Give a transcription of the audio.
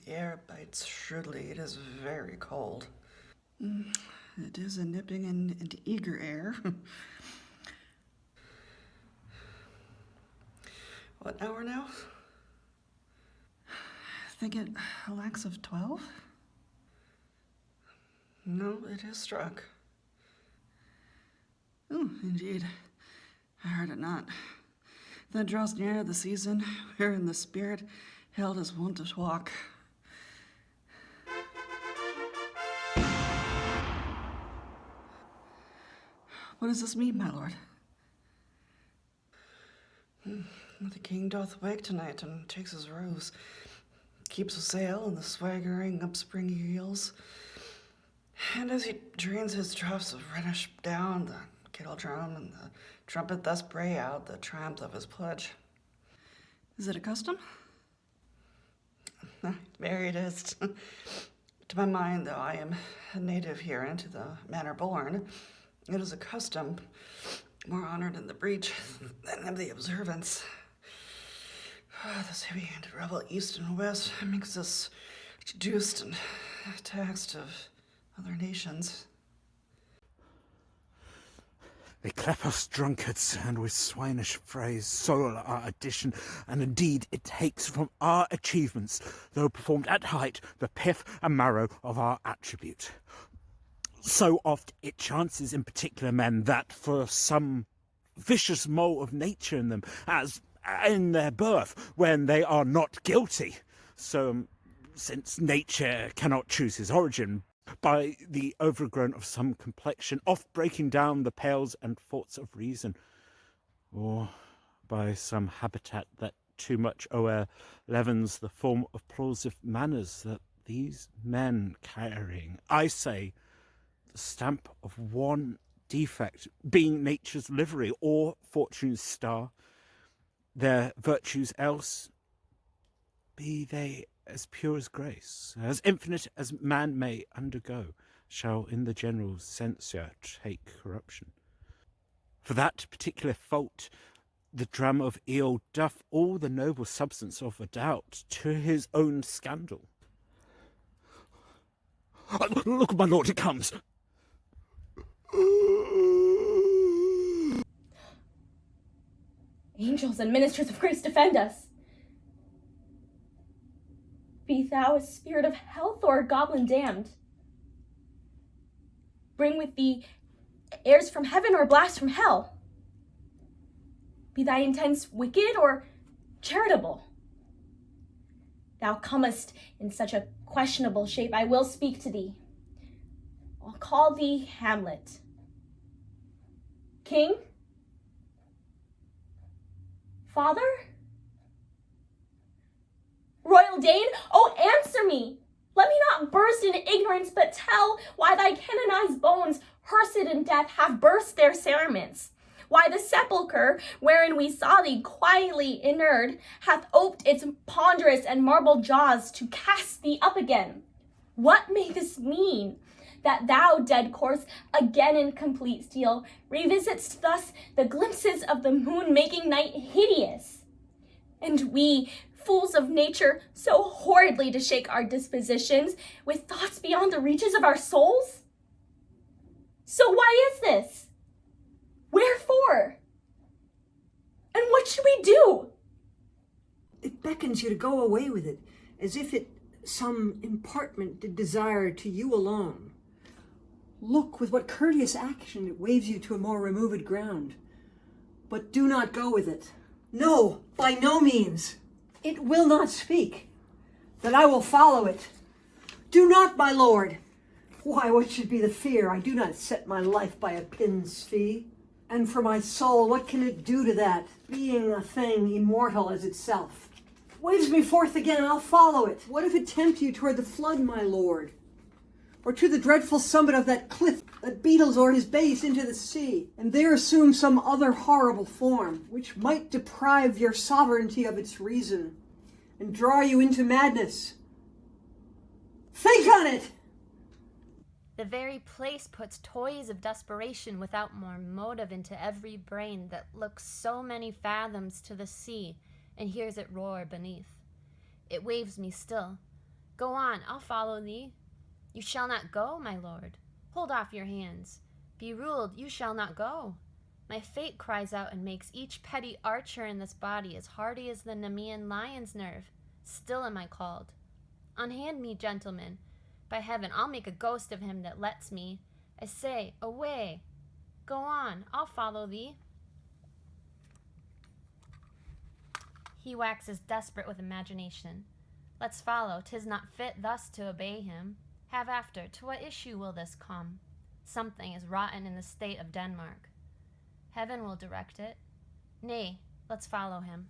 The air bites shrewdly. It is very cold. It is a nipping and eager air. What hour now? I think it lacks of 12. No, it is struck. Oh, indeed. I heard it not. That draws near the season wherein the spirit held is wont to walk. What does this mean, my lord? The king doth wake tonight and takes his rose, keeps a sail in the swaggering upspring heels, and as he drains his troughs of Rhenish down, the kettle drum and the trumpet thus bray out the triumph of his pledge. Is it a custom? Very it is. To my mind, though I am a native here and to the manor born, it is a custom more honored in the breach than in the observance. This heavy-handed rebel east and west makes us seduced and taxed of other nations. They clap us drunkards, and with swinish phrase soil our addition, and indeed it takes from our achievements, though performed at height, the pith and marrow of our attribute. So oft it chances in particular men that for some vicious mole of nature in them, as in their birth, when they are not guilty, so since nature cannot choose his origin, by the overgrown of some complexion, oft breaking down the pales and forts of reason, or by some habitat that too much o'er leavens the form of plausive manners, that these men carrying, I say, the stamp of one defect, being nature's livery or fortune's star, their virtues else, be they as pure as grace, as infinite as man may undergo, shall in the general censure take corruption. For that particular fault, the dram of eel doth all the noble substance of a doubt to his own scandal. Look, my lord, it comes. Angels and ministers of grace, defend us. Be thou a spirit of health or a goblin damned. Bring with thee airs from heaven or blast from hell. Be thy intents wicked or charitable. Thou comest in such a questionable shape, I will speak to thee. I'll call thee Hamlet. King? Father? Royal Dane? Oh, answer me! Let me not burst in ignorance, but tell why thy canonized bones, hearsed in death, have burst their cerements. Why the sepulchre, wherein we saw thee quietly inurned, hath oped its ponderous and marble jaws to cast thee up again. What may this mean? That thou, dead corse, again in complete steel, revisitst thus the glimpses of the moon, making night hideous. And we, fools of nature, so horridly to shake our dispositions with thoughts beyond the reaches of our souls? So why is this? Wherefore? And what should we do? It beckons you to go away with it, as if it some impartment did desire to you alone. Look with what courteous action it waves you to a more removed ground. But do not go with it. No, by no means. It will not speak, that I will follow it. Do not, my lord. Why, what should be the fear? I do not set my life by a pin's fee. And for my soul, what can it do to that, being a thing immortal as itself? Waves me forth again, I'll follow it. What if it tempt you toward the flood, my lord? Or to the dreadful summit of that cliff that beetles o'er his base into the sea, and there assume some other horrible form, which might deprive your sovereignty of its reason, and draw you into madness? Think on it! The very place puts toys of desperation without more motive into every brain that looks so many fathoms to the sea and hears it roar beneath. It waves me still, Go on, I'll follow thee. You shall not go, my lord. Hold off your hands. Be ruled, you shall not go. My fate cries out and makes each petty archer in this body as hardy as the Nemean lion's nerve. Still am I called. Unhand me, gentlemen. By heaven, I'll make a ghost of him that lets me. I say, away. Go on, I'll follow thee. He waxes desperate with imagination. Let's follow, 'tis not fit thus to obey him. Have after, to what issue will this come? Something is rotten in the state of Denmark. Heaven will direct it. Nay, let's follow him.